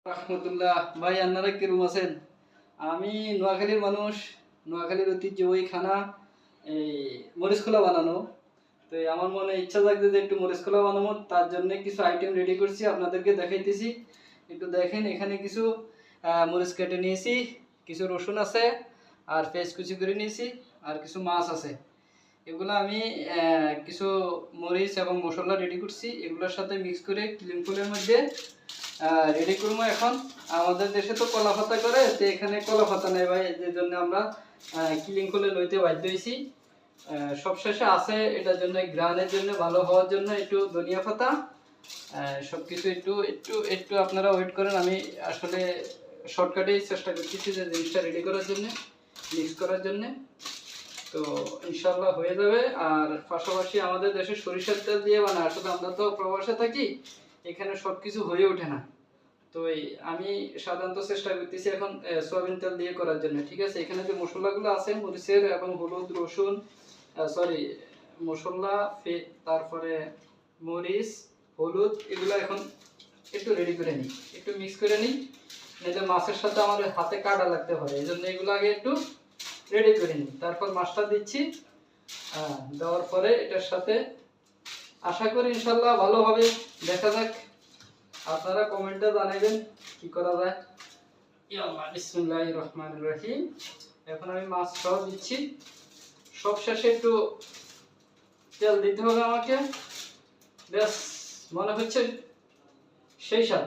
রাহমাতুল্লাহ। ভাই আপনারা কিরম আছেন? আমি নোয়াখালীর মানুষ। নোয়াখালীর ঐতিহ্যবাহী খানা এই মরিচ খোলা বানানো। তো আমার মনে ইচ্ছা জাগছে যে একটু মরিচ খোলা বানাবো, তার জন্য কিছু আইটেম রেডি করছি, আপনাদেরকে দেখাইতেছি। একটু দেখেন, এখানে কিছু মরিচ কেটে নিয়েছি, কিছু রসুন আছে, আর পেঁয়াজ কুচি করে নিয়েছি, আর কিছু মাছ আছে। এগুলো আমি কিছু মরিচ এবং মশলা রেডি করছি, এগুলোর সাথে মিক্স করে ক্লিন ফুলের মধ্যে রেডি করবো। এখন আমাদের দেশে তো কলা পাতা করে, তো এখানে কলা পাতা নেই ভাই, যে জন্য আমরা ক্লিন করে লইতে বাধ্য হয়েছি। সবশেষে আছে এটার জন্য, গ্রানের জন্য, ভালো হওয়ার জন্য একটু ধনিয়া পাতা। সবকিছু একটু একটু একটু আপনারা ওয়েট করেন, আমি আসলে শর্টকাটেই চেষ্টা করতেছি যে জিনিসটা রেডি করার জন্য, মিক্স করার জন্য। তো ইনশাল্লাহ হয়ে যাবে। আর পাশাপাশি আমাদের দেশে সরিষার তেল দিয়ে বানায়, আসলে আমরা তো প্রবাসে থাকি, এখানে সবকিছু হয়ে ওঠে না। তো আমি সাধারণত চেষ্টা করতেছি এখন সয়াবিন তেল দিয়ে করার জন্য। ঠিক আছে, এখানে যে মশলাগুলো আছে মরিচের এবং হলুদ, রসুন, সরি মশলা, তারপরে মরিচ, হলুদ, এগুলো এখন একটু রেডি করে নিই, একটু মিক্স করে নিই, নাহলে মাছের সাথে আমার হাতে কাটা লাগতে পারে, এই জন্য এগুলো আগে একটু রেডি করে নিই। তারপর মাছটা দিচ্ছি, দেওয়ার পরে এটার সাথে আশা করি ইনশাল্লাহ ভালো হবে। দেখা যাক, আপনারা কমেন্টে জানাবেন কি করা যায়। ইয়াল্লাহ, বিসমিল্লাহির রহমানির রহিম। এখন আমি মাছ সহ দিচ্ছি, সব শেষে একটু তেল দিতে হবে আমাকে। ব্যাস, মনে হচ্ছে সেই স্বাদ।